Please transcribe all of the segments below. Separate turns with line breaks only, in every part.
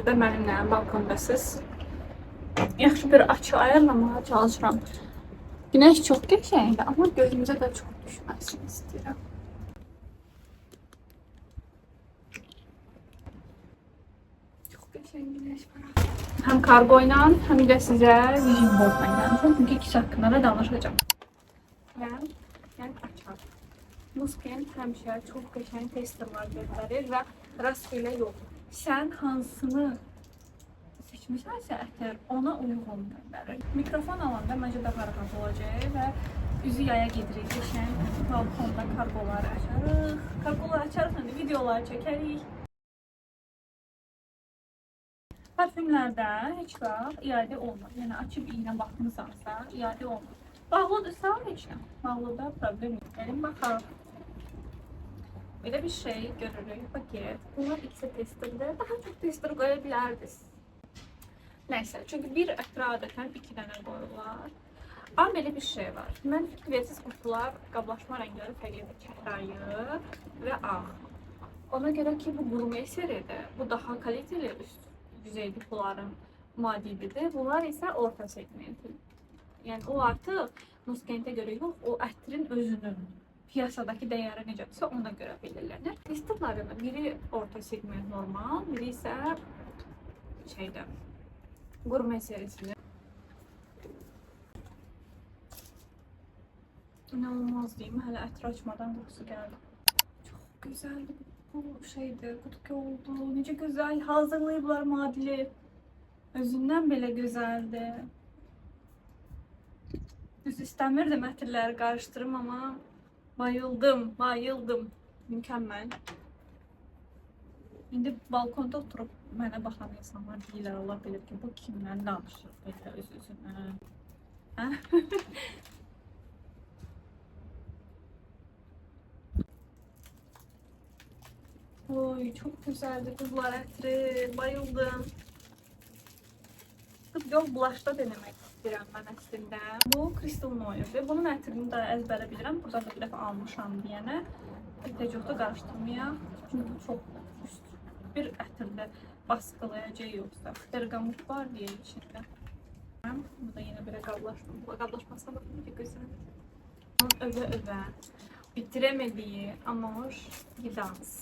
hazırda mənimlə balkondasınız. Yaxşı bir açı ayarlamağa çalışıram. Güneş çox qəşəngdir, amma gözümüzə də çox düşməsin istəyirəm. Çox qəşəng güneş var. Həm kargo ilə, həm də sizə vision board ilə gəlmişəm. Çünki ikisi haqqında da danışacağım. Yəni açar. Muskent həmişə çox qəşəng testerlar göndərir və rastgele yox. Sən hansını seçmişsənsə əgər ona uyğun göndərir. Mikrofon alanda məncə daha rahat olacaq və üzü yaya gedirik. Qəşəng balkonda kargoları açarıq. Kargoları açarıq, həm də videolar çəkərik. Parfümlərdə heç vaxt iade olmaz. Yəni açıb iynə baxmısansa iade olmaz. Bağlıdırsa heç nə. Bağlıda problem yox. Gəlin baxaq. Böyle bir şey görürük, paket. Bunlar ikisi testerdir. Daha çok tester qoya bilərdiniz. Neyse, çünkü bir ətrə adətən 2 dənə qoyurlar. Amma belə bir şey var. Mən fikirsiz qutular qablaşma rəngləri fərqlidir. Kəhrayı və ağ. Ona görə ki, bu gurme seridir. Bu daha kaliteli üst düzey qutuların muadilidir. Bunlar isə orta segmenti. Yəni o artıq Muskentə görə yox, o ətrin özünün piyasadaki dəyəri necədirsə ona görə belirlənir. Testerlarında biri orta segment normal, biri isə şeydə gurme serisinin. İnanılmaz deyim, hələ ətri açmadan qoxusu gəldi. Çox gözəldir bu şeydir, qutuki oldu. Necə gözəl hazırlayıblar muadili. Özündən belə gözəldir. Düz istəmirdim ətirləri qarışdırım, amma bayıldım, bayıldım. Mükemmel. İndi balkonda oturup mənə baxan insanlar deyirlər, Allah bilir ki, bu kimdən danışır belə öz-özünə. Oy, çok güzeldi kızlar ətri, bayıldım. Yox, bulaşda denemək istəyirəm mən əslində. Bu Crystal Noir'dir. Bunun ətrini də əzbərə bilirəm. Burada da bir dəfə almışam deyənə. Ehtiyac qarışdırmayaq. Çünki bu çox üst bir ətirdə baskılayacaq yoxsa. Bergamot var deyə içində. Bu da yenə belə qablaşma. Bu qablaşmasına baxın, necə gözəl. Övə-övə bitirəmədiyi Amor Gidans.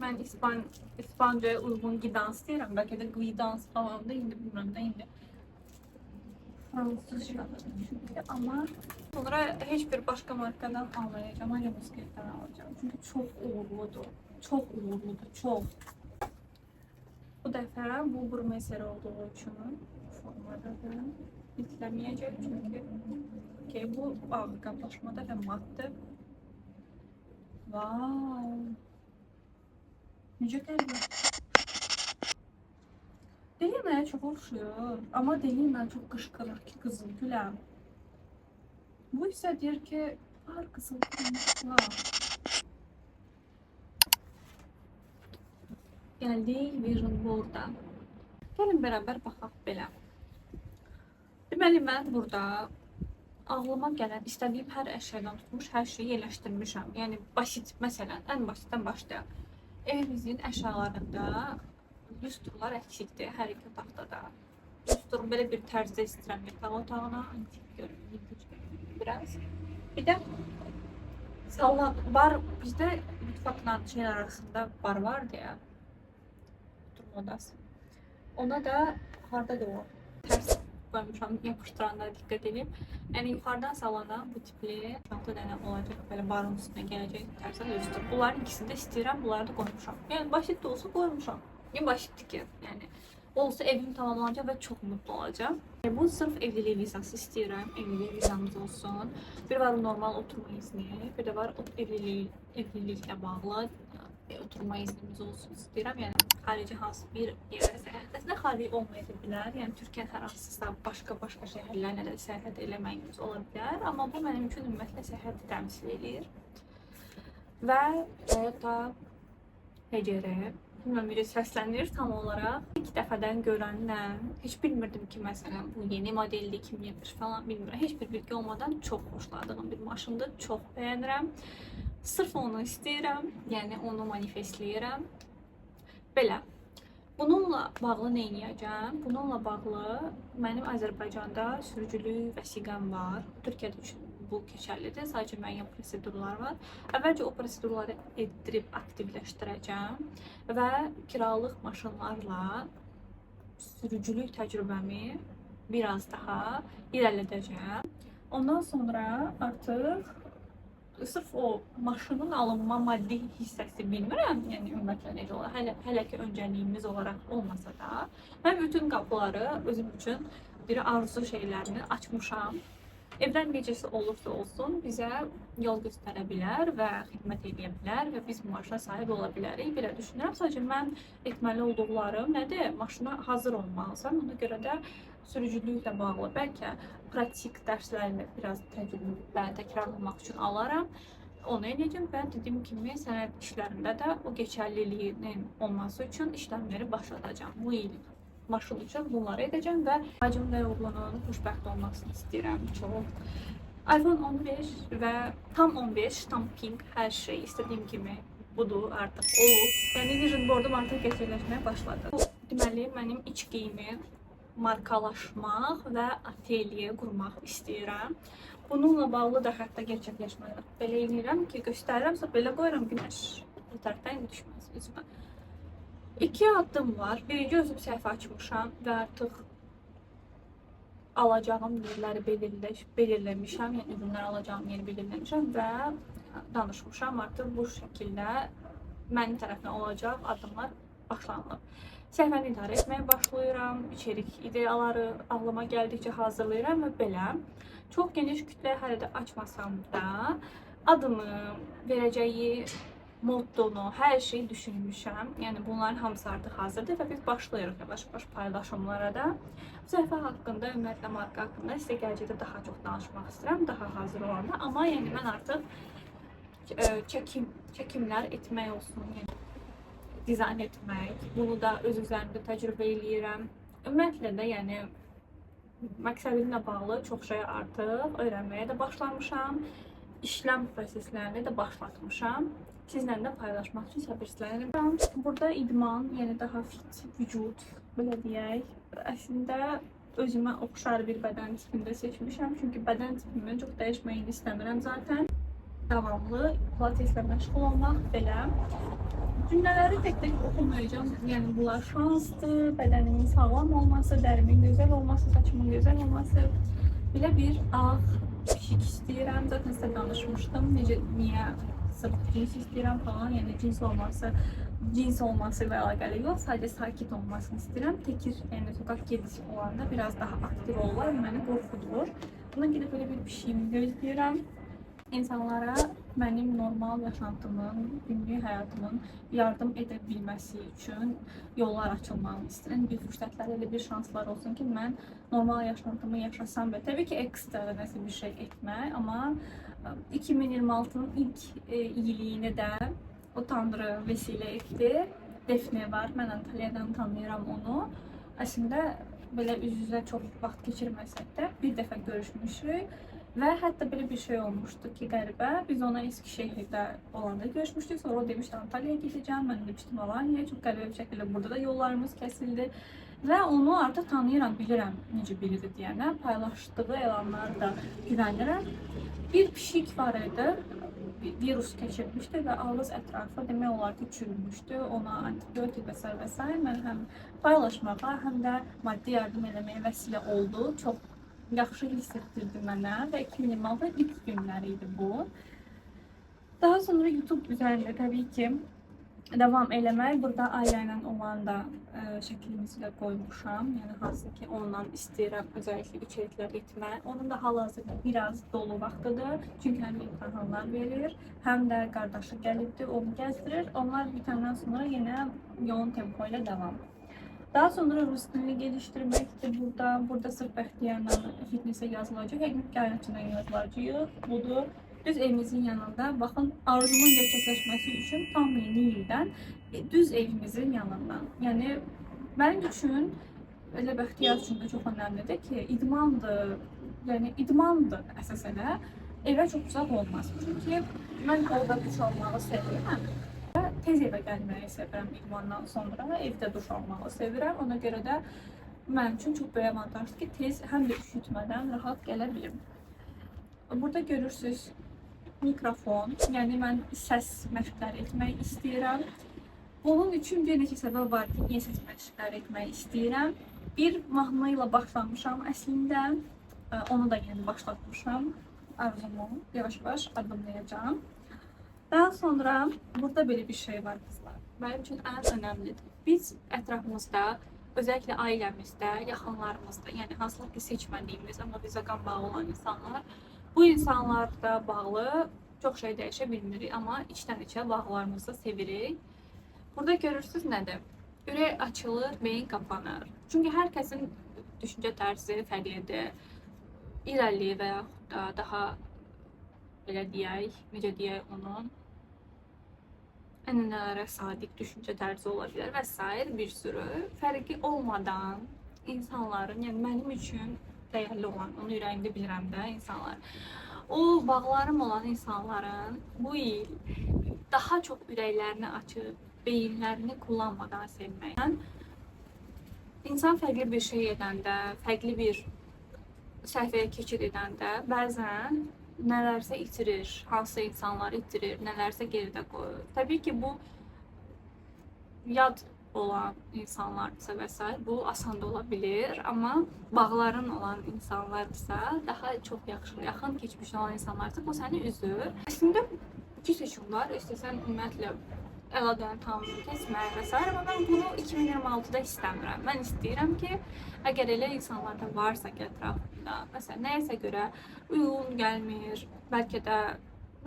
Mən İspancaya uyğun Gidans deyirəm. Bəlkə də Guidans falan da indi bilmirəm də indi. Fransızca çünkü ama sonra hiçbir başka markadan almayacağım. Ancak Muskent'ten alacağım. Çünkü çok uğurludur. Çok uğurludur. Çok. Bu defa bu gurme seri olduğu için formada da bitlemeyecek çünkü bu ağır kaplaşmada ve mattı. Wow. Necə qəribə. Deneyimə çok oxşuyur. Ama deneyimə çok qışqırır ki, qızıl güləm. Bu isə deyir ki, var qızıl güləm. Gəldik Vision Board'a. Gəlin beraber baxaq belə. Deməli, mən burada ağlıma gələn, istədiyim hər əşyadan tutmuş, hər şeyi yerləşdirmişəm. Yəni, basit, məsələn, ən basitdən başlayaq. Evimizin əşyalarında lüstrlar əksikdir hər iki otaqda da. Lüstrum belə bir tərzdə istəyirəm yataq otağına. Antik görünür biraz. Bir də salon bar, bizdə mutfaqla şeylər arasında bar var deyə. Oturma odası. Ona da harda o tərs koymuşam, yapıştıranlara dikkat edin. Yani yukarıdan salona bu tipli 6 dənə olacak, böyle barın üstüne gelecek tersen üstü. Bunların ikisini de istəyirəm, bunları da koymuşam. Yani basit de olsa koymuşam. Ne basitdi ki yani. Olsa evim tamamlanacak ve çok mutlu olacağım. Bu sırf evliliği vizası istəyirəm, evliliği vizamız olsun. Bir var normal oturma izni, bir de var evlilikle bağlı oturma iznimiz olsun istəyirəm. Yəni xarici hansı bir yerə səyahət etsə xarici olmaya da bilər. Yəni Türkiyə hər hansısa başqa şəhərlərə də səyahət eləməyimiz ola bilər. Amma bu mənim üçün ümumiyyətlə səyahəti təmsil edir. Və da HCR bilməm necə səslənir tam olaraq. İlk dəfədən görəndən heç bilmirdim ki, məsələn bu yeni modelli kim yapır falan bilmirəm. Heç bir bilgi olmadan çox xoşladığım bir maşındır. Çox bəyənirəm. Sırf onu istəyirəm, yəni onu manifestləyirəm. Belə. Bununla bağlı nə edəcəm? Bununla bağlı mənim Azərbaycanda sürücülük vəsiqəm var. Türkiyədə üçün bu keçərlidir. Sadəcə müəyyən prosedurlar var. Əvvəlcə o prosedurları etdirib aktivləşdirəcəm və kiralıq maşınlarla sürücülük təcrübəmi biraz daha irəlidəcəm. Ondan sonra artıq sırf o maşının alınma maddi hissəsi bilmirəm, yəni ümumiyyətlə necə olar. Hələ ki öncəliyimiz olaraq olmasa da, mən bütün qapıları özüm üçün bir arzu şeylərini açmışam. Evdən necəsi olursa olsun bizə yol göstərə bilər və xidmət edə bilər və biz bu maşına sahib ola bilərik. Belə düşünürəm. Sadəcə mən etməli olduqlarım nədir? Maşına hazır olmalısan. Ona görə də sürücülüklə bağlı bəlkə praktik dərslərimi biraz təcrübə təkrarlamaq üçün alaram. Onu edəcəm və dediyim kimi sənəd işlərində də o keçərliliyin olması üçün işləmləri başladacağam. Bu il maşın üçün bunları edəcəm və bacım və oğlunun xoşbəxt olmasını istəyirəm çox. iPhone 15 və tam 15, tam pink, hər şey istədiyim kimi budur artıq olub. Yəni vision boardum artıq gerçəkləşməyə başladı. Bu deməli mənim iç geyimi markalaşmaq və ateliye qurmaq istəyirəm. Bununla bağlı da hətta gerçəkləşməyə belə edirəm ki, göstərirəmsə belə qoyuram günəş bu tərəfdən düşməz üzümə. İki addım var. Birinci özüm səhifə açmışam və artıq alacağım yerləri belirləmişəm, yəni ürünlər alacağım yeri belirləmişəm və danışmışam. Artıq bu şəkildə mənim tərəfimdən olacaq addımlar başlanılıb. Səhifəni idarə etməyə başlayıram, içerik ideyaları ağlıma gəldikcə hazırlayıram və belə. Çox geniş kütləyə hələ də açmasam da, adımı, verəcəyi moddonu, hər şeyi düşünmüşəm. Yəni bunların hamısı artıq hazırdır və biz başlayırıq yavaş-yavaş paylaşımlara da. Bu səhifə haqqında, ümumiyyətlə marka haqqında sizə gələcəkdə daha çox danışmaq istəyirəm, daha hazır olanda. Amma yəni mən artıq çəkimlər etmək olsun, yəni dizayn etmək, bunu da öz üzərimdə təcrübə eləyirəm. Ümumiyyətlə də yəni məqsədimlə bağlı çox şey artıq öyrənməyə də başlamışam. İşləm proseslərini də başlatmışam. Sizlə də paylaşmaq üçün səbirsizlənirəm. Burada idman, yəni daha fit vücud, belə deyək. Əslində özümə oxşar bir bədən tipində seçmişəm. Çünki bədən tipimin çox dəyişməyini istəmirəm zaten. Davamlı pilateslə məşğul olmaq belə. Cümlələri tək-tək oxumayacağım. Yəni bunlar şansdır, bədənimin sağlam olması, dərimin gözəl olması, saçımın gözəl olması. Belə bir ağ pişik istəyirəm. Zaten sizə danışmışdım. Niyə sırf cins istəyirəm falan. Yəni cins olması ilə əlaqəli yox. Sadəcə sakit olmasını istəyirəm. Təkir, yəni sokaq kedisi olanda biraz daha aktiv olurlar. Məni qorxudur. Buna görə belə bir pişiyimi gözləyirəm. İnsanlara mənim normal yaşantımın, günlük həyatımın yardım edə bilməsi üçün yollar açılmağını istəyirəm. Bir fürsətlər, elə bir şanslar olsun ki, mən normal yaşantımı yaşasam və təbii ki, ekstra nəsə bir şey etmək, amma 2026-nın ilk iyiliyini də o Tanrı vəsilə etdi. Defne var, mən Antalya'dan tanıyıram onu. Əslində belə üz-üzə çox vaxt keçirməsək də bir dəfə görüşmüşük. Və hətta belə bir şey olmuşdu ki, qəribə. Biz ona Eskişehirdə olanda görüşmüşdük. Sonra o demişdi Antalya'ya gideceğim. Mən demişdim Alanya'ya. Çox qəribə bir şəkildə burada da yollarımız kəsildi. Və onu artıq tanıyıram, bilirəm necə biridir deyənə. Paylaşdığı elanları da güvənirəm. Bir pişik var idi. Virus keçirmişdi və ağız ətrafı demək olar ki, çürümüşdü. Ona antibiotik və s. Mən həm paylaşmağa, həm də maddi yardım eləməyə vəsilə oldu. Çox yaxşı hiss etdirdi mənə və 2026 ilk günləri idi bu. Daha sonra YouTube üzərində təbii ki devam eləmək. Burada ailə ilə olan da şəklimizi də qoymuşam. Yəni hansı ki ondan istəyirəm özellikle içeriklər etmək. Onun da hal-hazırda biraz dolu vaxtıdır. Çünki həm imtahanlar verir, həm də qardaşı gəlibdir, onu gəzdirir. Onlar bitəndən sonra yenə yoğun tempo ilə devam. Daha sonra rus dilini geliştirmektir burada. Burada sırf Bəxtiyarla fitness'e yazılacaq. Həkimlik kainatına yazılacaq. Budur. Düz evimizin yanında. Baxın, arzumun gerçəkləşməsi üçün tam yeni ildən düz evimizin yanından. Yəni mənim üçün elə Bəxtiyar üçün də çox önəmlidir ki, idmandır. Yəni idmandır əsasən evə çox uzaq olmaz. Çünki mən orada duş almağı sevirəm. tez evə gəlməyi sevirəm idmandan sonra. Evdə duş almağı sevirəm. Ona görə də mənim üçün çox böyük avantajdır ki, tez həm də üşütmədən rahat gələ bilim. Burada görürsünüz mikrofon. Yəni mən səs məşqləri etmək istəyirəm. Bunun üçün bir neçə səbəb var ki, niyə səs məşqləri etmək istəyirəm. Bir mahnı ilə başlamışam əslində. Onu da yeni başlatmışam. Arzumu yavaş-yavaş addımlayacağım. Daha sonra burada belə bir şey var kızlar. Mənim üçün ən önəmlidir. Biz ətrafımızda, özellikle ailəmizdə, yaxınlarımızda, yəni hansılar ki seçmədiyimiz, amma bizə qan bağı olan insanlar, bu insanlarla bağlı çox şey dəyişə bilmirik, amma içdən-içə bağlarımızı sevirik. Burada görürsünüz nədir? Ürək açılır, beyin qapanır. Çünki hər kəsin düşüncə tərzi fərqlidir. İrəli və yaxud da daha belə deyək, necə deyək onun, ənənələrə sadiq düşüncə tərzi ola bilər və s. bir sürü fərqi olmadan insanların, yəni mənim üçün dəyərli olan, onu ürəyimdə bilirəm də insanlar, o bağlarım olan insanların bu il daha çox ürəklərini açıb, beyinlərini kullanmadan sevməkdən, insan fərqli bir şey edəndə, fərqli bir səhvəyə keçid edəndə bəzən nələrsə itirir, hansı insanlar itirir, nələrsə geridə qoyur. Təbii ki, bu yad olan insanlardırsa və s. bu asan da ola bilir, amma bağların olan insanlardırsa, daha çox yaxın keçmiş olan insanlardırsa, bu səni üzür. Əslində, iki seçim var. İstəsən ümumiyyətlə əlaqəni tamamını kəsmək və s. Amma mən bunu 2026-da istəmirəm. Mən istəyirəm ki, əgər elə insanlar da varsa ki, ətrafında, məsələn, nəyəsə görə uyğun gəlmir, bəlkə də,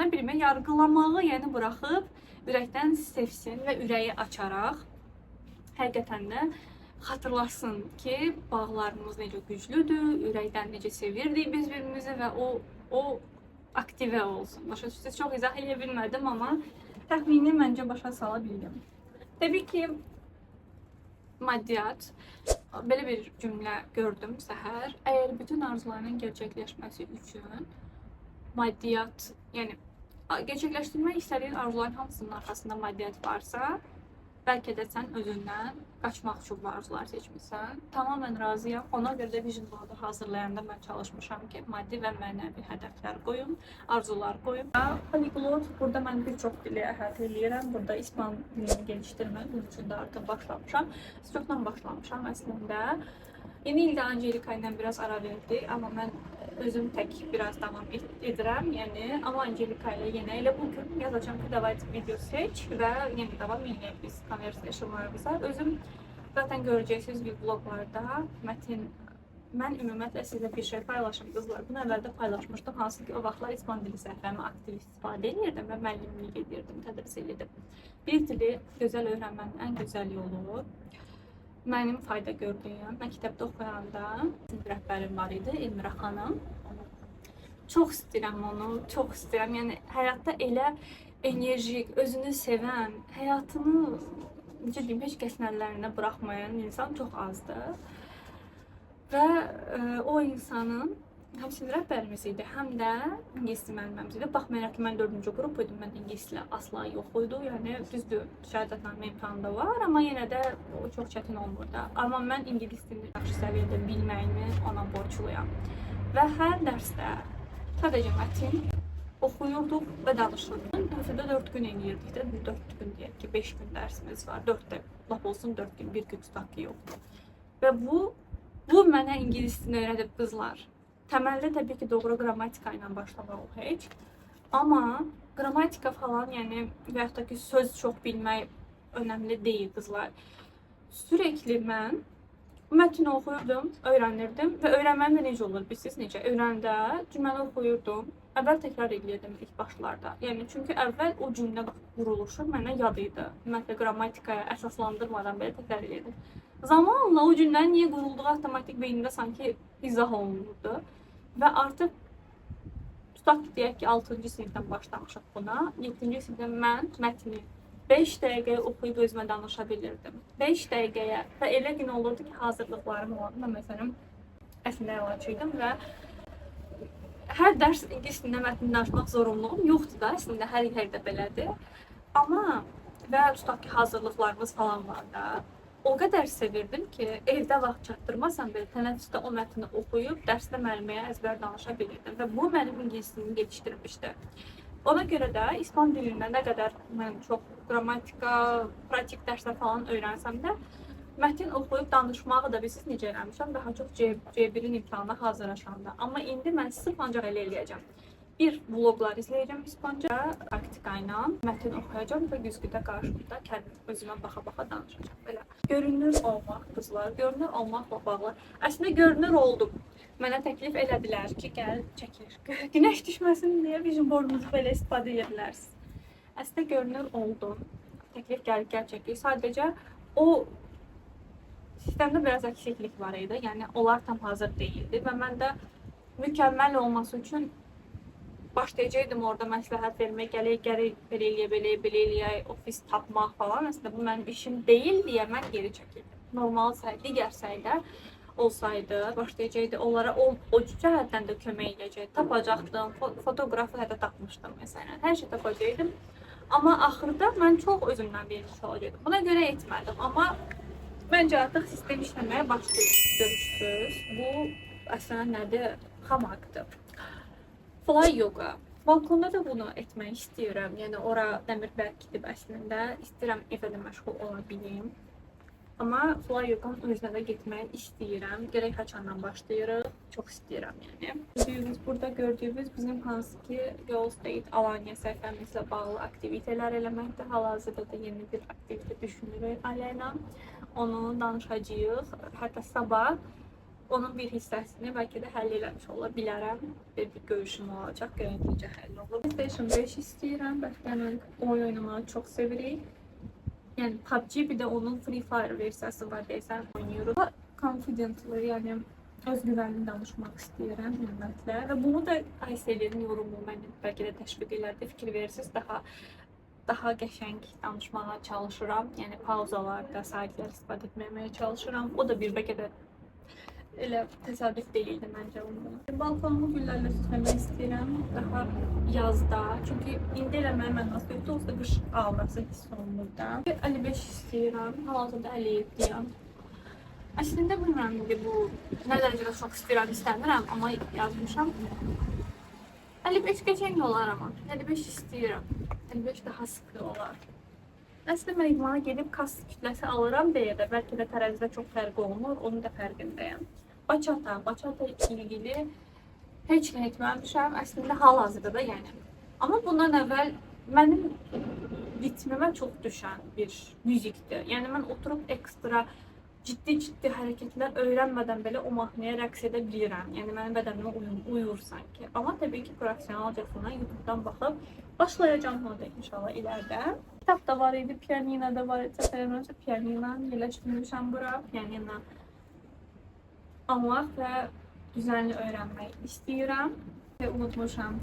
nə bilmə, yargılamağı yəni buraxıb, ürəkdən sevsin və ürəyi açaraq, həqiqətən də xatırlasın ki, bağlarımız necə güclüdür, ürəkdən necə sevirdik biz birimizi və o aktivə olsun. Başa düşürsünüz, çox izah edə bilmədim, amma təxmini məncə başa sala bildim. Təbii ki, maddiyat, belə bir cümlə gördüm səhər. Əgər bütün arzularının gerçəkləşməsi üçün maddiyat, yəni gerçəkləşdirmək istədiyin arzuların hamısının arxasında maddiyat varsa, bəlkə də sən özündən qaçmaq üçün bu arzular seçmişsən. Tamamən razıyam. Ona görə də Vision Board hazırlayanda mən çalışmışam ki, maddi və mənəvi hədəflər qoyum, arzular qoyum. Polyglot, burada mən bir çox dili əhatə edirəm. Burada İspan dilini gelişdirmək üçün də artıq başlamışam. Çoxdan başlamışam əslində. Yeni ildə Angelika ilə biraz ara verdik, amma mən özüm tək biraz davam edirəm. Yəni, amma Angelika ilə yenə elə bugün yazacağım ki, davayt video seç və yeni davam edək biz conversationlarımıza. Özüm zaten görəcəksiniz bir bloglarda mən ümumiyyətlə sizə bir şey paylaşım qızlar. Bunu əvvəldə paylaşmışdım, hansı ki o vaxtlar İspan dili səhvəmi aktiv istifadə edirdim və müəllimlik edirdim, tədris edirdim. Bir dili gözəl öyrənmənin ən gözəl yolu mənim fayda gördüyüm, məktəbdə oxuyanda sinif rəhbərim var idi, Elmira xanım. Çox istəyirəm onu, çox istəyirəm. Yəni, həyatda elə enerjik, özünü sevən, həyatını, necə deyim, heç kəsin əllərində buraxmayan insan çox azdır. Və o insanın həm sinif rəhbərimiz idi, həm də ingilis dili müəllimimiz idi. Baxmayaraq ki, mən 4-cü qrup idim, mən ingilis dili asla yox idi. Yəni, düzdür, şəhadətnamə imtahanı var, amma yenə də o çox çətin olmurdu. Amma mən ingilis dilini yaxşı səviyyədə bilməyimi ona borçluyam. Və hər dərsdə sadəcə mətin oxuyurduq və danışırdıq. Həftədə 4 gün eləyirdik də, 4 gün deyək ki, 5 gün dərsimiz var. 4 də, lap olsun 4 gün, 1 gün tutaq ki, yoxdur. Və bu mənə ingilis dilini öyrədib qızlar. Təməldə təbii ki, doğru qrammatika ilə başlamaq o heç. Amma qrammatika falan, yəni və yaxud da ki, söz çox bilmək önəmli deyil qızlar. Sürekli mən mətni oxuyurdum, öyrənirdim və öyrənməm də necə olur, bilirsiniz necə? Öyrəndə cümləni oxuyurdum, əvvəl təkrar edirdim ilk başlarda. Yəni, çünki əvvəl o cümlə quruluşu mənə yad idi. Ümumiyyətlə, qrammatikaya əsaslandırmadan belə təkrar edirdim. Zamanla o cümlənin niyə qurulduğu avtomatik beynimdə sanki izah olunurdu. Və artıq tutaq ki, deyək ki, 6-cı sinifdən başlamışıq buna. 7-ci sinifdə mən mətni 5 dəqiqəyə oxuyub özümə danışa bilirdim. 5 dəqiqəyə və elə gün olurdu ki, hazırlıqlarım olurdu. Mən məsələn, əslində əlaçıydım və hər dərs ingilis dilində mətni danışmaq zorunluluğum yoxdur da, əslində hər yerdə belədir. Amma və tutaq ki, hazırlıqlarımız falan var da. O qədər sevirdim ki, evdə vaxt çatdırmasam belə tənəffüsdə o mətni oxuyub, dərsdə müəlliməyə əzbər danışa bilirdim və bu mənim ingilis dilimi gelişdirmişdi. Ona görə də ispan dilində nə qədər mən çox qrammatika, pratik dərslər falan öyrənsəm də, mətin oxuyub danışmağı da bilirsiniz necə eləmişəm, daha çox C1-in imtahanına hazırlaşanda. Amma indi mən sırf ancaq elə eləyəcəm. Bir vloglar izləyəcəm ispanca, praktika ilə mətin oxuyacağam və güzgüdə qarşımda kendim özümə baxa-baxa danışacağam. Belə görünür olmaq qızlar, görünür olmaqla bağlı. Əslində görünür oldum. Mənə təklif elədilər ki, gəl çəkir. Günəş düşməsin deyə bizim borumuzu belə istifadə edə bilərsiniz. Əslində görünür oldum. Təklif gəl çəkir. Sadəcə o sistemdə biraz eksiklik var idi. Yəni onlar tam hazır değildi və mən də mükəmməl olması üçün başlayacaqdım orada məsləhət vermək, gərək belə eləyək, ofis tapmaq falan. Əslində bu mənim işim deyil deyə mən geri çəkildim. Normal digər sayda olsaydı, başlayacaqdı onlara o cəhətdən də kömək edəcək. Tapacaqdım, fotoğrafı hətta tapmışdım məsələn. Hər şey tapacaqdım. Amma axırda mən çox özümdən vermiş olacaqdım. Buna görə etmədim. Amma məncə artıq sistem işləməyə başlayır. Görürsünüz. Bu əslində nədir? Hamakdır. Fly yoga. Balkonda da bunu etmək istəyirəm. Yəni ora dəmir bərkidib əslində. İstəyirəm evdə də məşğul ola bilim. Amma fly yoganın özünə də getmək istəyirəm. Gərək haçandan başlayırıq. Çox istəyirəm yəni. Burada gördüyünüz bizim hansı ki Girl State Alanya səhifəmizlə bağlı aktivitelər eləməkdə. Hal-hazırda da yeni bir aktivite düşünürük Alena. Onu danışacağıq. Hətta sabah onun bir hissəsini bəlkə də həll eləmiş ola bilərəm. Bir görüşüm olacaq, görək necə həll olur. PlayStation 5 istəyirəm. Bəxtənin oyun oynamağı çox sevirik. Yəni PUBG bir də onun Free Fire versiyası var deyəsən oynayırıq. Confidently, yəni özgüvənli danışmaq istəyirəm ümumiyyətlə və bunu da Aysel'in yorumu məni bəlkə də təşviq elərdi. Fikir verirsiniz, daha qəşəng danışmağa çalışıram. Yəni pauzalarda saitlər istifadə etməyə çalışıram. O da bir bəlkə də elə təsadüf deyildi məncə onun. Balkonumu güllərlə süsləmək istəyirəm. Daha yazda. Çünki indi eləməyə mənası yoxdur. Olsa qış aurası hiss olunur da. 55 istəyirəm. Hal-hazırda 57-yəm. Əslində bilmirəm ki, bu nə dərəcədə çox istəyirəm, istəmirəm, amma yazmışam. 55 qəşəng olar amma. 55 istəyirəm. 55 daha sıxı olar. Əslində mən idmana gedib kas kütləsi alıram deyə də bəlkə də tərəzidə çox fərqi olmur. Onun da fərqindəyəm. Bachata ilgili heç nə etməmişəm. Əslində hal-hazırda da yəni. Amma bundan əvvəl mənim ritmimə çox düşən bir müzikdir. Yəni mən oturub ekstra ciddi hərəkətlər öyrənmədən belə o mahnıya rəqs edə bilirəm. Yəni mənim bədənimə uyur sanki. Amma təbii ki, professionalcasına YouTube'dan baxıb başlayacağım onu da inşallah ilərdə. Kitap da var idi, piyanino da var idi. Səfərəməcə piyanino yerləşdirmişəm bura. Piyanino almaq və düzənli öyrənmək istəyirəm. Və unutmuşam.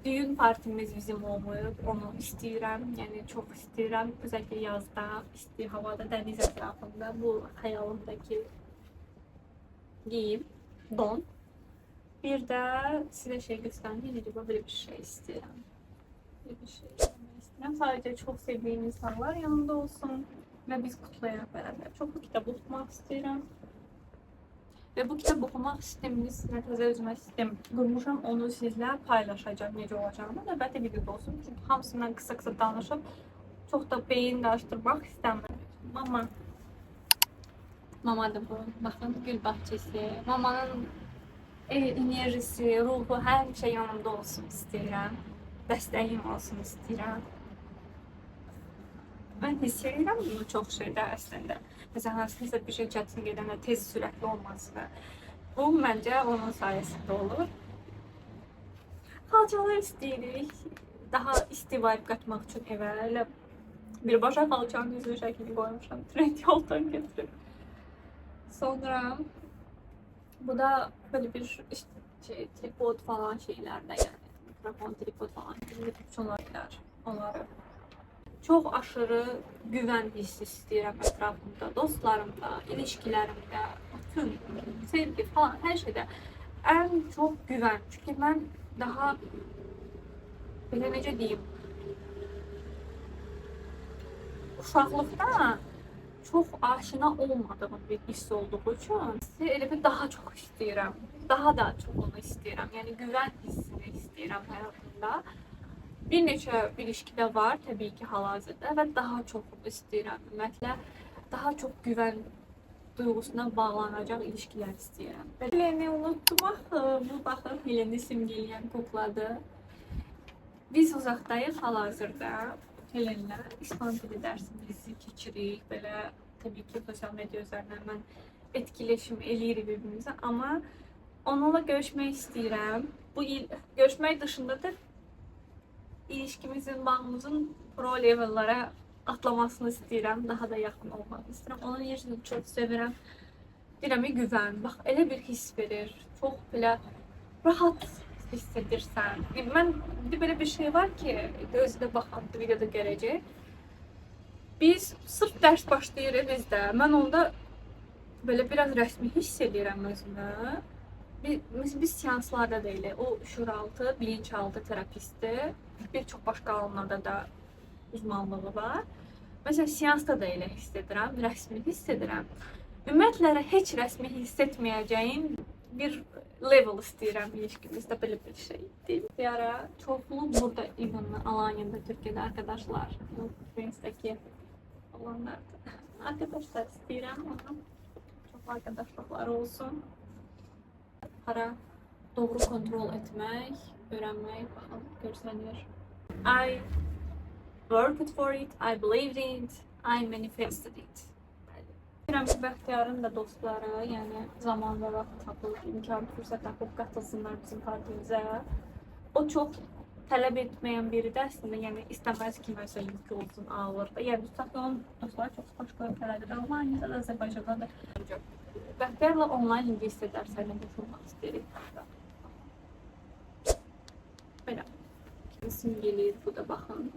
Düyün partimiz bizim olmayıb, onu istəyirəm. Yəni çox istəyirəm. Özellikle yazda, isti havada, dəniz ətrafında bu xəyalımdakı geyim, don. Bir də sizə şey göstərməyəcəm, necə belə bir şey istəyirəm. Bir şey istəyirəm. Sadəcə çox sevdiyim insanlar yanında olsun və biz kutlayaq bərabər. Çoxlu kitab oxumaq istəyirəm. Və bu kitab oxumaq sistemini sizə təzə özümə sistem qurmuşam. Onu sizlə paylaşacağım necə olacağını. Əlbəttə videoda olsun. Çünki hamısından qısa danışıb çox da beyin qarışdırmaq istəmirəm. Mamadır bu. Baxın, gül bahçesi. Mamanın enerjisi, ruhu hər şey yanımda olsun istəyirəm. Dəstəyim olsun istəyirəm. Mən hiss edirəm bunu çox şeydə əslində. Məsələn, hansınızda bir şey çətin gedəndə tez sürətli olması. Bu məncə onun sayəsində olur. Xalçalar istəyirik. Daha isti vibe qatmaq üçün evə elə birbaşa xalçanın düzgün şəklini qoymuşam. Trend yoldan götürüb. Sonra bu da böyle bir işte tripod falan şeylərdə yəni. Mikrofon, tripod falan. Onları. Çox aşırı güvən hissi istəyirəm ətrafımda, dostlarımda, ilişkilərimdə, bütün sevgi falan, hər şeydə ən çox güvən. Çünki mən daha belə necə deyim, uşaqlıqda çox aşina olmadığım bir hiss olduğu üçün elə bir daha çox istəyirəm. Daha da çox onu istəyirəm. Yəni güvən hissini istəyirəm həyatımda. Bir neçə ilişkidə var təbii ki hal-hazırda və daha çox istəyirəm. Ümumiyyətlə daha çox güvən duyğusuna bağlanacaq ilişkilər istəyirəm. Heleni unuttum axı. Bu baxın Heleni simgələyən kukladır. Biz uzaqdayıq hal-hazırda. Helenlə İspan dili dərsimizi keçirik. Belə təbii ki sosial media üzərindən mən etkiləşim eləyirik bir-birimizə, amma onunla görüşmək istəyirəm. Bu il görüşmək dışında da ilişkimizin, bağımızın pro levellara atlamasını istəyirəm. Daha da yaxın olmasını istəyirəm. Onun yerini çox sevirəm. Deyirəm, güvən. Bax, elə bir hiss verir. Çox belə rahat hiss edirsən. Mən belə bir şey var ki, özü də baxan videoda gələcək. Biz sırf dərs başlayırıq bizdə. Mən onda böyle biraz rəsmi hiss edirəm özümü. Biz seanslarda deyilik. O şuuraltı, bilinçaltı terapisti. Bir çox başqa alanlarda da uzmanlığı var. Mesela seansda da elə hiss edirəm, rəsmi hiss edirəm. Ümumiyyətlə heç rəsmi hiss etməyəcəyim bir level istəyirəm ilişkimizdə, belə bir şey değil. Bir ara çoxlu burada İvan'la Alanya'da, Türkiye'de arkadaşlar, Friends'deki olanlardı. Arkadaşlar istəyirəm ama çok arkadaşlıklar olsun. Para doğru kontrol etmək, öyrənmək, baxın, görsənir. I worked for it, I believed in it, I manifested it. Bilirəm ki, Bəxtiyarın da dostları, yəni zaman və vaxt tapıb, imkan, fürsət tapıb qatılsınlar bizim partimizə. O çox tələb etməyən biridir əslində, yəni istəməz ki, məsələn, yük olsun, ağırdır. Yəni, tutaq ki, onun dostları çox başqa ölkələrdə də, Almaniyada da, Azərbaycanda da. Bəxtiyarla onlayn invest edərsə, ilə qoşulmaq istəyirik. Belə. Simgeliyir, bu da baxın.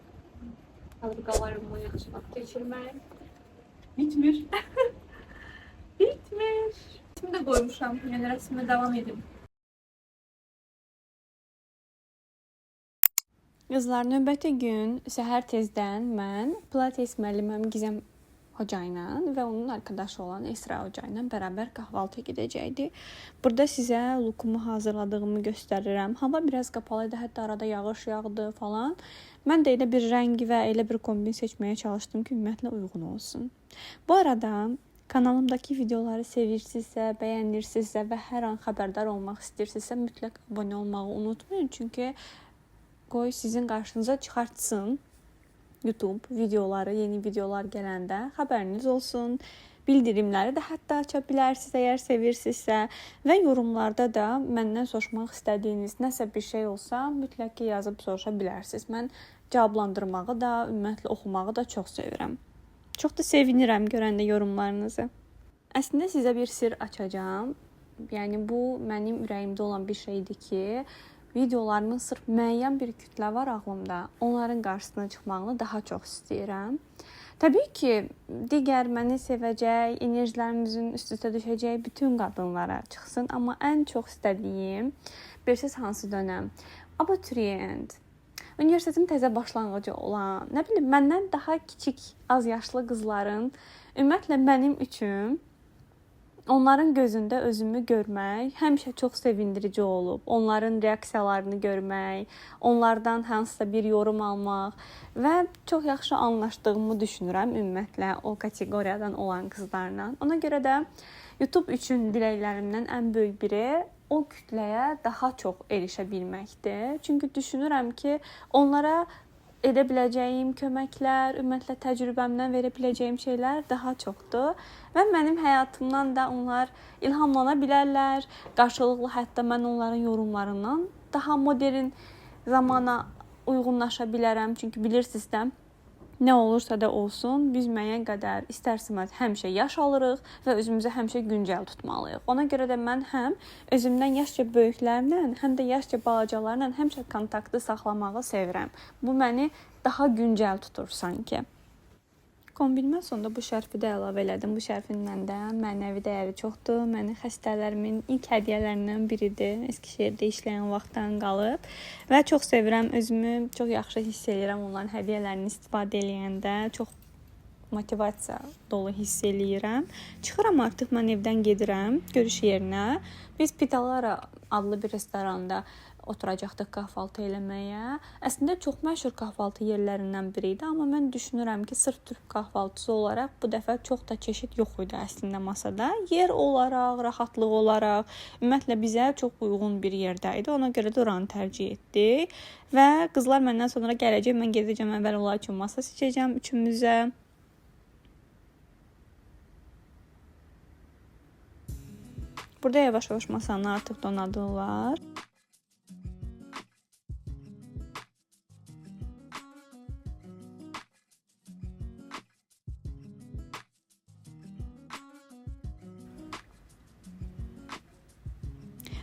Alırqalarımla yaxşı vaxt keçirmək. Bitmir. Bitmir. Şimdi de koymuşam. Yani resmime devam edeyim.
Qızlar, növbəti gün səhər tezdən mən Pilates müəlliməm Gizem hoca ilə və onun arkadaşı olan Esra hoca ilə bərabər kahvaltıya gedəcəkdik. Burada sizə lukumu hazırladığımı göstərirəm. Hava biraz qapalı idi, hətta arada yağış yağdı falan. Mən də elə bir rəng və elə bir kombin seçməyə çalışdım ki, ümumiyyətlə uyğun olsun. Bu arada kanalımdakı videoları sevirsinizsə, bəyənirsinizsə və hər an xəbərdar olmaq istəyirsinizsə, mütləq abunə olmağı unutmayın. Çünki qoy sizin qarşınıza çıxartsın YouTube videoları, yeni videolar gələndə xəbəriniz olsun. Bildirimləri də hətta aça bilərsiniz əgər sevirsinizsə və yorumlarda da məndən soruşmaq istədiyiniz nəsə bir şey olsa, mütləq ki yazıb soruşa bilərsiniz. Mən cavablandırmağı da, ümumiyyətlə oxumağı da çox sevirəm. Çox da sevinirəm görəndə yorumlarınızı. Əslində sizə bir sir açacağam. Yəni bu mənim ürəyimdə olan bir şeydir ki, videolarımın sırf müəyyən bir kütlə var ağlımda. Onların qarşısına çıxmağını daha çox istəyirəm. Təbii ki, digər məni sevəcək, enerjilərimizin üst-üstə düşəcək bütün qadınlara çıxsın. Amma ən çox istədiyim, bilirsiniz hansı dönəm? Abituriyent. Universitetin təzə başlanğıcı olan, nə bilim, məndən daha kiçik, az yaşlı qızların ümumiyyətlə mənim üçün onların gözündə özümü görmək həmişə çox sevindirici olub. Onların reaksiyalarını görmək, onlardan hansısa bir yorum almaq və çox yaxşı anlaşdığımı düşünürəm ümumiyyətlə o kateqoriyadan olan qızlarla. Ona görə də YouTube üçün diləklərimdən ən böyük biri o kütləyə daha çox erişə bilməkdir. Çünki düşünürəm ki, onlara edə biləcəyim köməklər, ümumiyyətlə təcrübəmdən verə biləcəyim şeylər daha çoxdur və mənim həyatımdan da onlar ilhamlana bilərlər. Qarşılıqlı hətta mən onların yorumlarından daha modern zamana uyğunlaşa bilərəm. Çünki bilirsiniz də, nə olursa da olsun, biz müəyyən qədər istərsimiz həmişə yaş alırıq və özümüzü həmişə güncəl tutmalıyıq. Ona görə də mən həm özümdən yaşca böyüklərlə, həm də yaşca balacalarla həmişə kontaktı saxlamağı sevirəm. Bu məni daha güncəl tutur sanki. Kombinimə sonda bu şərfi də əlavə elədim. Bu şərfindən də mənəvi dəyəri çoxdur. Mənim xəstələrimin ilk hədiyyələrindən biridir. Eskişehirdə işləyən vaxtdan qalıb və çox sevirəm. Özümü çox yaxşı hiss edirəm onların hədiyyələrini istifadə edəndə. Çox motivasiya dolu hiss eləyirəm. Çıxıram artıq, mən evdən gedirəm görüş yerinə. Biz Pitalara adlı bir restoranda oturacaqdıq kahvaltı eləməyə. Əslində çox məşhur kahvaltı yerlərindən biri idi, amma mən düşünürəm ki, sırf türk kahvaltısı olaraq bu dəfə çox da çeşid yox idi əslində masada. Yer olaraq, rahatlıq olaraq, ümumiyyətlə bizə çox uyğun bir yerdə idi. Ona görə də oranı tərcih etdik. Və qızlar məndən sonra gələcək, mən gedəcəm əvvəl onlar üçün masa seçəcəm üçümüzə. Burada yavaş-yavaş masanı artıq donadırlar.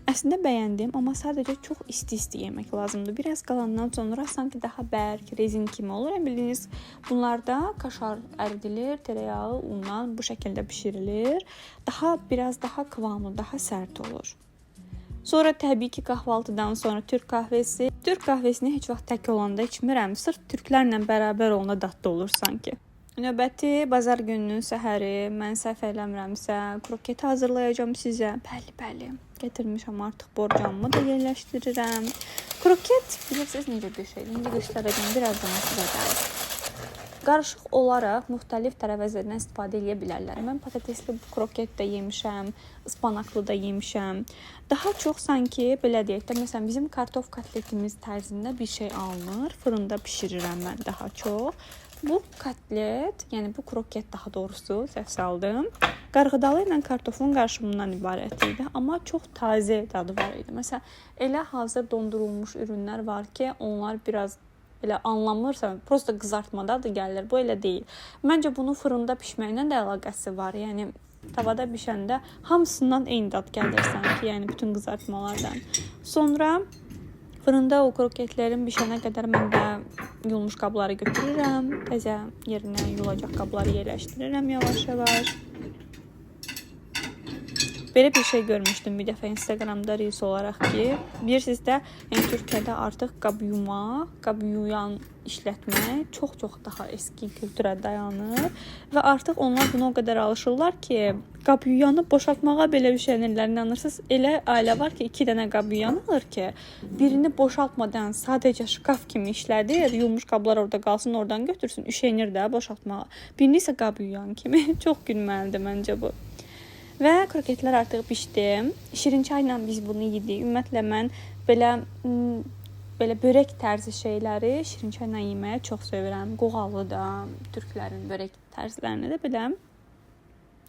Əslində bəyəndim, amma sadəcə çox isti-isti yemək lazımdır. Biraz qalandan sonra sanki daha bərk, rezin kimi olur. Bildiyiniz, bunlarda kaşar əridilir, tereyağı, undan bu şəkildə bişirilir. Biraz daha kıvamlı, daha sərt olur. Sonra təbii ki, kahvaltıdan sonra türk kahvesi. Türk kahvesini heç vaxt tək olanda içmirəm. Sırf türklərlə bərabər olanda dadlı olur sanki. Növbəti bazar gününün səhəri, mən səhv eləmirəmsə, kroket hazırlayacağam sizə. Bəli. Gətirmişəm artıq borcamımı da yerləşdirirəm. Kroket, bilirsiniz necə bir şeydir. İndi göstərəcəm, birazdan sizə gəlir. Qarışıq olaraq müxtəlif tərəvəzlərdən istifadə edə bilərlər. Mən patatesli kroket də yemişəm, ıspanaqlı da yemişəm. Daha çox sanki, belə deyək də, məsələn, bizim kartof kotletimiz tərzində bir şey alınır. Fırında bişirirəm mən daha çox. Bu kotlet, yəni bu kroket daha doğrusu, səhv saldım. Qarğıdalı ilə kartofun qarışımından ibarət idi, amma çox taze dadı var idi. Məsələn, elə hazır dondurulmuş ürünlər var ki, onlar biraz elə anlamırsan, prosta qızartmada da gəlir. Bu elə deyil. Məncə bunun fırında bişməklə də əlaqəsi var. Yəni tavada bişəndə hamısından eyni dad gəlir sanki, yəni bütün qızartmalardan. Sonra fırında o kroketlərin bişənə qədər mən də yulmuş qabları götürürəm. Təzə yerinə yulacaq qabları yerləşdirirəm yavaş-yavaş. Belə bir şey görmüşdüm bir dəfə Instagramda reels olaraq ki, bilirsiniz də, yəni Türkiyədə artıq qab yumaq, qab yuyan işlətmək çox daha eski kültürə dayanır və artıq onlar buna o qədər alışırlar ki, qab yuyanı boşaltmağa belə üşənirlər. İnanırsınız, elə ailə var ki, 2 dənə qab yuyan alır ki, birini boşaltmadan sadəcə şkaf kimi işlədir, yummuş qablar orada qalsın, oradan götürsün, üşənir də boşaltmağa. Birini isə qab yuyan kimi. Çox gülməlidir məncə bu. Və kroketlər artıq bişdi. Şirin çayla biz bunu yedik. Ümumiyyətlə mən belə börək tərzi şeyləri şirin çayla yeməyə çox sevirəm. Qoğalı da, türklərin börək tərzlərini də belə.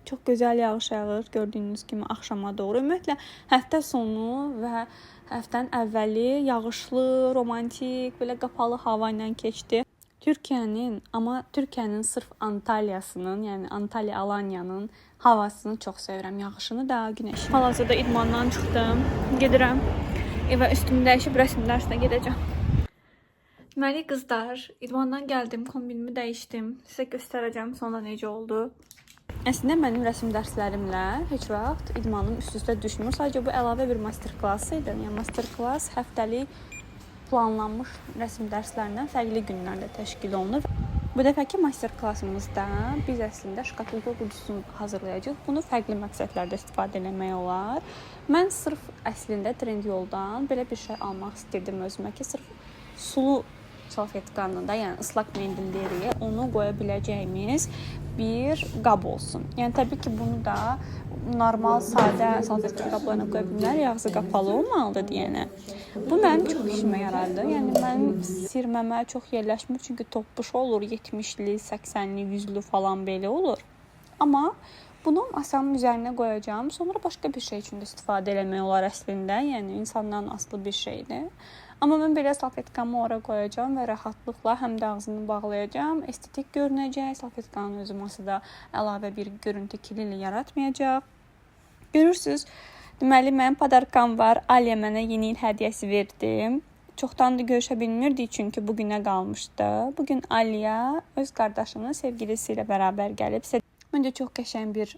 Çox gözəl yağış yağır, gördüyünüz kimi axşama doğru. Ümumiyyətlə həftə sonu və həftənin əvvəli yağışlı, romantik, belə qapalı hava ilə keçdi. Türkiyənin sırf Antalyasının, yəni Antalya Alanyanın havasını çox sevirəm. Yağışını da, günəşini. Hal-hazırda idmandan çıxdım. Gedirəm. Evə üstümü dəyişib rəsm dərsinə gedəcəm. Deməli qızlar, idmandan gəldim, kombinimi dəyişdim. Sizə göstərəcəm sonra necə oldu. Əslində mənim rəsm dərslərimlə heç vaxt idmanım üst-üstə düşmür. Sadəcə bu əlavə bir master-klass idi. Yəni master-klass həftəlik planlanmış rəsm dərslərindən fərqli günlərdə təşkil olunur. Bu dəfəki master-klassımızda biz əslində şkatulka qutusunu hazırlayacağıq. Bunu fərqli məqsədlərdə istifadə etmək olar. Mən sırf əslində Trendyoldan belə bir şey almaq istədim özümə ki, sırf sulu salfetkanı da, yəni ıslaq mendil deyirik, onu qoya biləcəyimiz bir qab olsun. Yəni təbii ki, bunu da normal, sadə salfetka qablarına qoya bilmirlər, ağzı qapalı olmalıdır deyənə. Bu mənim çox işimə yaradı. Yəni mənim sirməmə çox yerləşmir, çünki toppuş olur, 70'li, 80'li, 100'lü falan belə olur. Amma bunu masamın üzərinə qoyacağam. Sonra başqa bir şey üçün də istifadə eləmək olar əslində. Yəni insandan asılı bir şeydir. Amma mən belə salfetkamı ora qoyacağam və rahatlıqla həm də ağzını bağlayacağam. Estetik görünəcək. Salfetkanın özü masada əlavə bir görüntü kirliliyi yaratmayacaq. Görürsüz, deməli mənim padarkam var. Aliya mənə yeni il hədiyyəsi verdi. Çoxdan da görüşə bilmirdik çünki bugünə qalmışdı. Bugün Aliya öz qardaşının sevgilisi ilə bərabər gəlib. Məncə çox qəşəng bir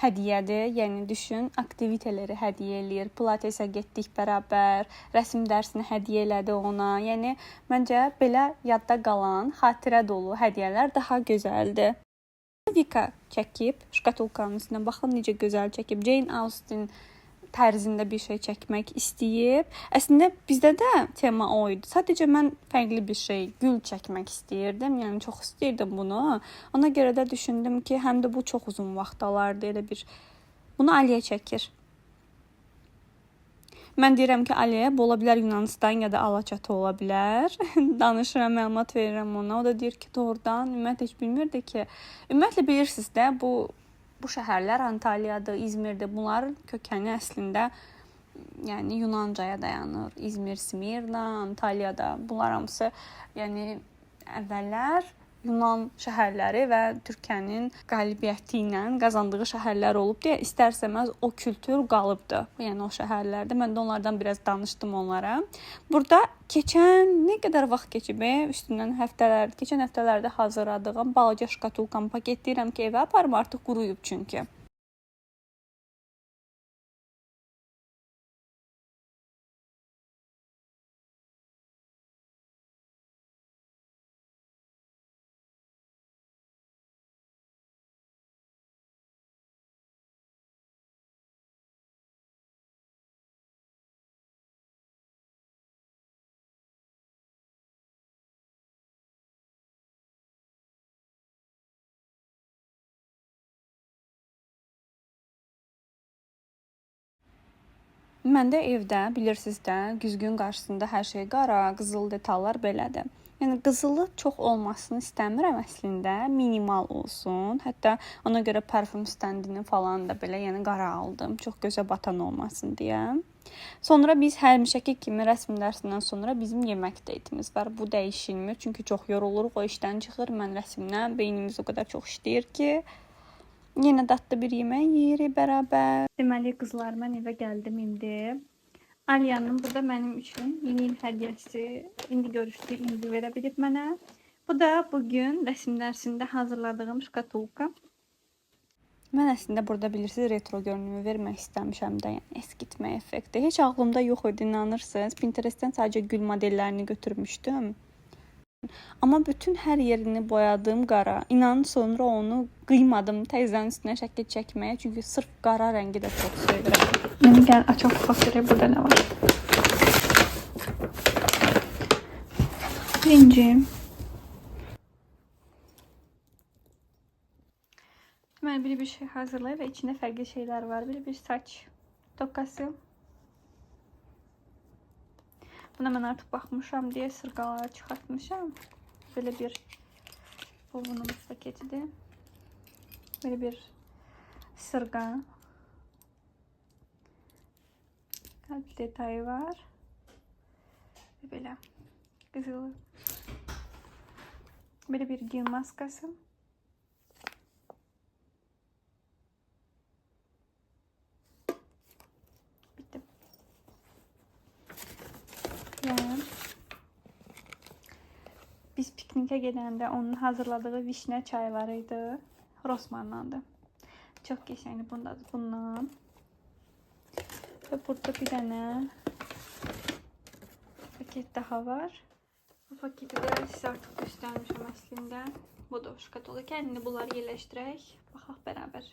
hədiyyədir. Yəni düşün, aktiviteləri hədiyyə eləyir. Pilatesə getdik bərabər, rəsm dərsini hədiyyə elədi ona. Yəni məncə belə yadda qalan, xatirə dolu hədiyyələr daha gözəldir. Vika çəkib şkatulkanın üstünə. Baxın necə gözəl çəkib. Jane Austen tərzində bir şey çəkmək istəyib. Əslində bizdə də tema o idi. Sadəcə mən fərqli bir şey, gül çəkmək istəyirdim. Yəni çox istəyirdim bunu. Ona görə də düşündüm ki, həm də bu çox uzun vaxt alardı. Elə bir bunu Aliyə çəkir. Mən deyirəm ki, Aliyə bu ola bilər Yunanistan ya da Alaçatı ola bilər. Danışıram, məlumat verirəm ona. O da deyir ki, doğrudan ümumiyyətlə heç bilmirdi ki. Ümumiyyətlə bilirsiniz də bu şəhərlər Antalyadır, İzmirdir. Bunların kökəni əslində yəni Yunancaya dayanır. İzmir, Smirna, Antalyada. Bunlar hamısı yəni əvvəllər Yunan şəhərləri və Türkiyənin qalibiyyəti ilə qazandığı şəhərlər olub deyə istərsəməz o kültür qalıbdı. Yəni o şəhərlərdə mən də onlardan biraz danışdım onlara. Burada keçən nə qədər vaxt keçib, üstündən keçən həftələrdə hazırladığım balaca şkatulkamı paketləyirəm ki, evə aparım, artıq quruyub çünki. Məndə evdə, bilirsiniz də, güzgün qarşısında hər şey qara, qızıl detallar belədir. Yəni qızılı çox olmasını istəmirəm əslində, minimal olsun. Hətta ona görə parfum standını falan da belə yəni qara aldım, çox gözə batan olmasın deyə. Sonra biz həmişəki kimi rəsm dərsindən sonra bizim yemək deytimiz var. Bu dəyişilmir, çünki çox yoruluruq, o işdən çıxır. Mən rəsmdən beynimiz o qədər çox işləyir ki, yenə dadlı bir yemək yeyirik bərabər. Deməli, qızlar, mən evə gəldim indi. Aliyanın burada mənim üçün yeni il hədiyyəsi, indi görüşdü, indi verə bilib mənə. Bu da bugün rəsm dərsində hazırladığım şkatulka. Mən əslində burada bilirsiniz retro görünümü vermək istəmişəm də, yəni eskitmə effekti. Heç ağlımda yox idi, inanırsınız. Pinterestdən sadəcə gül modellərini götürmüşdüm. Amma bütün hər yerini boyadım qara. İnanın sonra onu qıymadım təzədən üstünə şəkil çəkməyə. Çünki sırf qara rəngi də çox sevirəm. Yəni gəl açaq baxaq görək burada nə var. Birinci. Deməli bir şey hazırlayıb və içində fərqli şeylər var. Bir saç tokası. Buna mən artıq baxmışam deyə sırqaları çıxartmışam. Belə bir bulvunumuz paketidir. Belə bir sırqa. Qalp detayı var. Belə qızılı. Belə bir gil maskası. Bitti. Yani biz piknikə gedəndə onun hazırladığı vişnə çaylarıydı. Rossmanndandı. Çox qəşəngdir bundan. Və burada bir dənə paket daha var. Bu paketi də sizə artıq göstərmişəm əslində. Budur şkatulka. İndi bunları yerləşdirək. Baxaq bərabər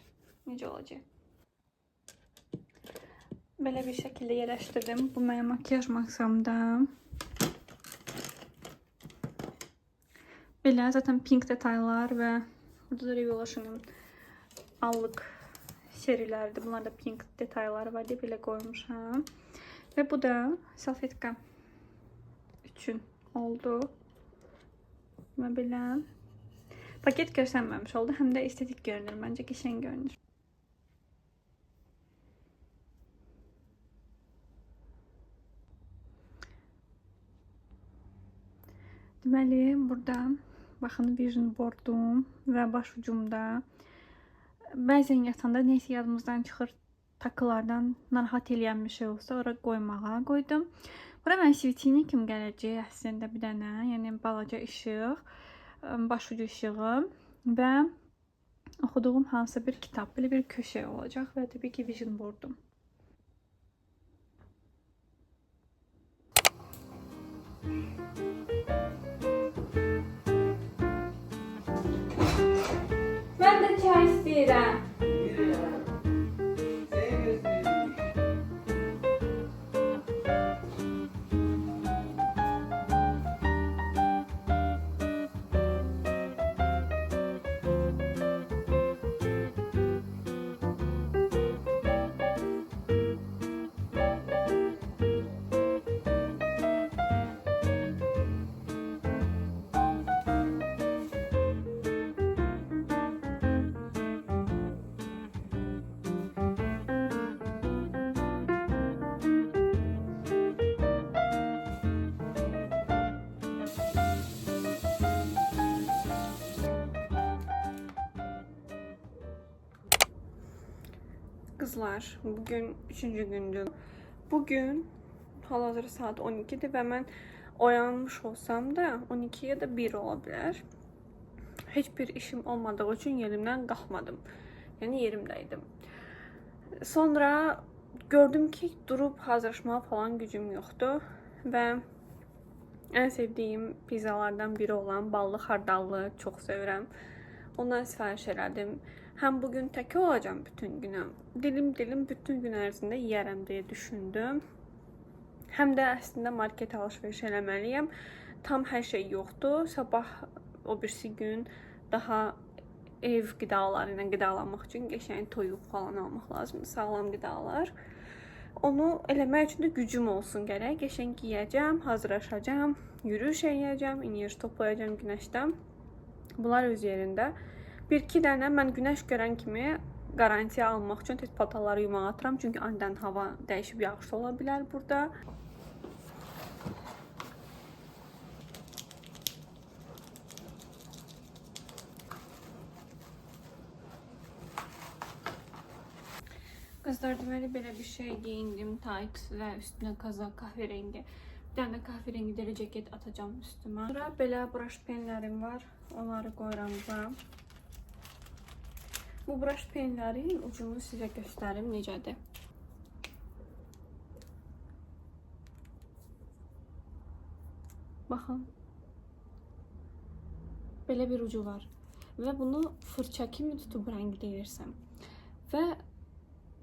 necə olacaq. Belə bir şəkildə yerləşdirdim. Bu mənim makyaj masamda. Belə zaten pink detaylar və burada da Revolution'un allıq serilərdir. Bunlar da pink detayları var deyə belə qoymuşam. Və bu da salfetka üçün oldu. Və belə paket görsənməmiş oldu. Həm də estetik görünür. Məncə qəşəng görünür. Deməli, burada baxın vision boardum və başucumda bəzən yatanda neysə yadımızdan çıxır, takılardan narahat eləyən bir şey olsa ora qoymağa qoydum. Bura mən svetini kimi gələcək əslində bir dənə, yəni balaca işıq, başucu işığı və oxuduğum hansısa bir kitab, belə bir köşə olacaq və təbii ki vision boardum.
Bilirəm.
Kızlar, bugün 3-cü gündür. Bugün hal-hazırda saat 12'dir və mən oyanmış olsam da 12 ya da 1 ola bilər. Heç bir işim olmadığı üçün yerimdən qalxmadım. Yəni yerimdəydim. Sonra gördüm ki, durub hazırlaşmağa falan gücüm yoxdur və ən sevdiyim pizzalardan biri olan ballı xardallı çox sevirəm. Ondan sifariş elədim. Həm bugün tək olacağam bütün günü. Dilim bütün gün ərzində yeyərəm deyə düşündüm. Həm də əslində market alış-veriş eləməliyəm. Tam hər şey yoxdur. Sabah o birisi gün daha ev qidaları ilə qidalanmaq üçün qəşəng toyuq falan almaq lazımdır, sağlam qidalar. Onu eləmək üçün də gücüm olsun gərək. Qəşəng yeyəcəm, hazırlaşacağam, yürüyüş eləyəcəm, enerji toplayacağam günəşdən. Bunlar öz yerində. 1-2 dənə mən günəş görən kimi garantiya almaq üçün tez paltarları yumağa atıram. Çünki anidən hava dəyişib yağışlı ola bilər burada. Qızlar, deməli belə bir şey geyindim. Tayt və üstünə kazak kahverengi. Bir dənə kahverengi deri ceket atacağım üstümə. Sonra belə brush penlərim var. Onları qoyuram bura. Bu brush penlərin ucunu sizə göstərim necədir. Baxın. Belə bir ucu var. Və bunu fırça kimi tutub rəngləyirsən. Və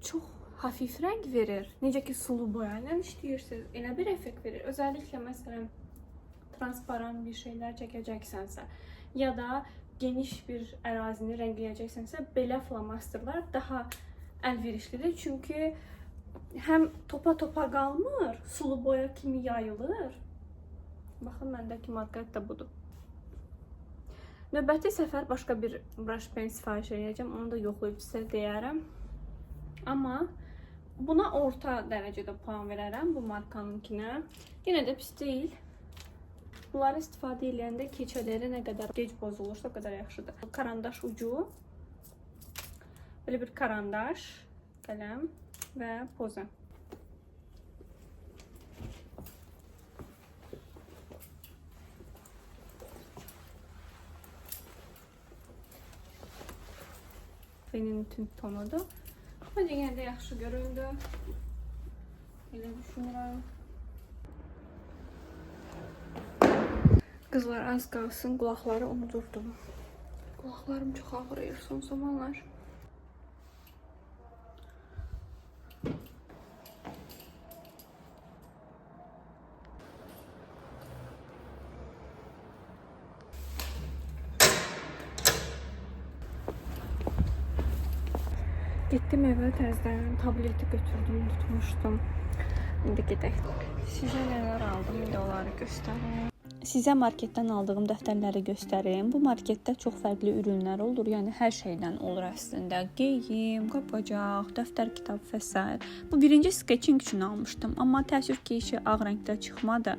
çox hafif rəng verir. Necə ki sulu boya ilə işləyirsiniz. Elə bir effekt verir. Özəlliklə məsələn transparan bir şeylər çəkəcəksənsə ya da geniş bir ərazini rəngləyəcəksənsə belə flomasterlar daha əlverişlidir. Çünki həm topa qalmır, sulu boya kimi yayılır. Baxın, məndəki marka da budur. Növbəti səfər başqa bir brush pen sifariş edəcəm. Onu da yoxlayıb sizə deyərəm. Amma buna orta dərəcədə puan verərəm bu markanınkinə. Yenə də pis deyil. Bunları istifadə edəndə keçələri nə qədər gec bozulursa o qədər yaxşıdır. Karandaş ucu, belə bir karandaş, qələm və poza. Benim tünd tonudur. Bence yenə də yaxşı göründü. Elə düşünürəm. Kızlar, az qalsın qulaqları unudurdum. Qulaqlarım çox ağrıyır son zamanlar. Gittim evə təzədən tableti götürdüm, unutmuşdum. İndi gedək. Sizə nələr aldım, indi onları göstərim. Sizə marketdən aldığım dəftərləri göstərim. Bu marketdə çox fərqli ürünlər olur. Yəni hər şeydən olur əslində. Geyim, qapacaq, dəftər, kitab və s. Bu birinci sketching üçün almışdım. Amma təəssüf ki, işi ağ rəngdə çıxmadı.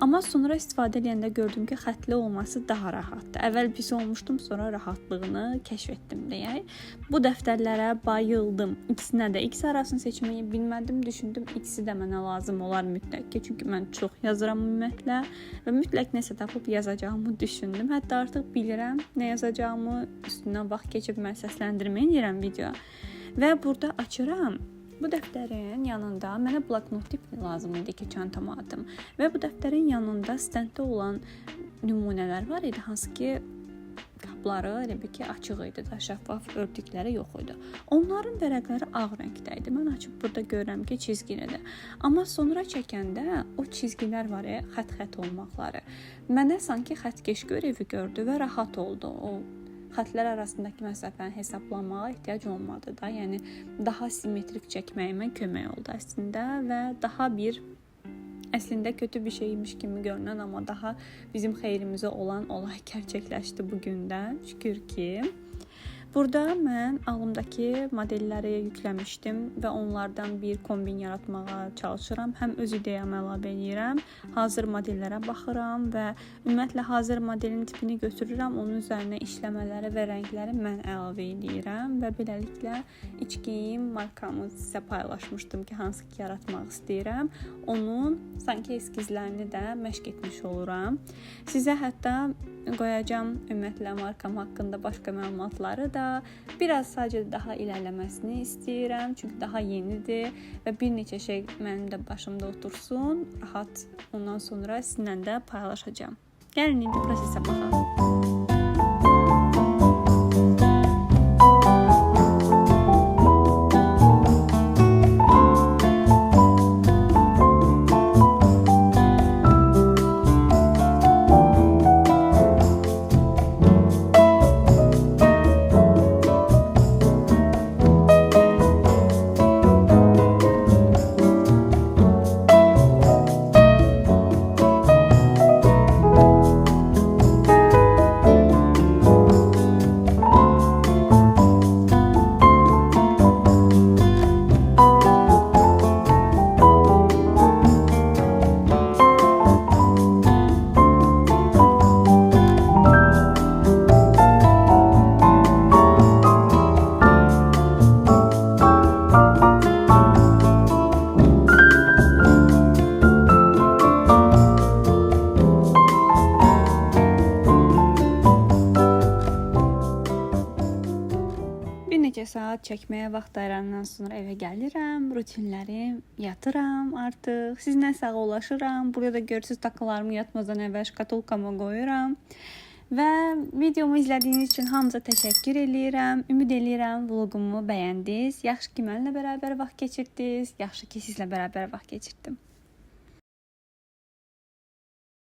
Amma sonra istifadə edəndə gördüm ki, xətli olması daha rahatdır. Əvvəl pis olmuşdum, sonra rahatlığını kəşf etdim deyək. Bu dəftərlərə bayıldım. İkisinə də. İkisi arasını seçməyi bilmədim. Düşündüm, ikisi də mənə lazım olar mütləq ki, çünki mən çox yazıram ümumiyyətlə və mütləq nəsə tapıb yazacağımı düşündüm. Hətta artıq bilirəm nə yazacağımı, üstündən vaxt keçib mən səsləndirmə edirəm video. Və burada açıram. Bu dəftərin yanında mənə bloknot tipi lazım idi ki, çantama atım. Və bu dəftərin yanında stenddə olan nümunələr var idi, hansı ki qapları elə bil ki, açıq idi da, şəffaf örtükləri yox idi. Onların vərəqləri ağ rəngdə idi. Mən açıb burada görürəm ki, çizgilidir. Amma sonra çəkəndə o çizgilər var ya, xət-xət olmaqları. Mənə sanki xəttkeş görevi gördü və rahat oldu. O xətlər arasındakı məsafəni hesablamağa ehtiyac olmadı da. Yəni daha simmetrik çəkməyimə kömək oldu əslində və daha bir əslində kötü bir şeymiş kimi görünən, amma daha bizim xeyrimizə olan olay gerçəkləşdi bu gündə. Şükür ki. Burada mən ağlımdakı modelləri yükləmişdim və onlardan bir kombin yaratmağa çalışıram. Həm öz ideyamı əlavə edirəm, hazır modellərə baxıram və ümumiyyətlə hazır modelin tipini götürürəm, onun üzərinə işləmələri və rəngləri mən əlavə edirəm və beləliklə iç geyim markamı sizə paylaşmışdım ki, hansı ki yaratmaq istəyirəm. Onun sanki eskizlərini də məşq etmiş oluram. Sizə hətta qoyacağam ümumiyyətlə markam haqqında başqa məlumatları da. Biraz sadəcə daha irəliləməsini istəyirəm, çünki daha yenidir və bir neçə şey mənim də başımda otursun, rahat ondan sonra sizinlə də paylaşacağam. Gəlin indi prosesə baxaq. Saat çəkməyə vaxt ayırandan sonra evə gəlirəm, rutinlərim, yatıram artıq. Sizinlə sağollaşıram. Burada da görürsüz takalarımı yatmadan əvvəl şkatulkama qoyuram. Və videomu izlədiyiniz üçün hamınıza təşəkkür eləyirəm. Ümid eləyirəm vlogumu bəyəndiniz. Yaxşı ki, mənimlə bərabər vaxt keçirdiniz. Yaxşı ki, sizlə bərabər vaxt keçirdim.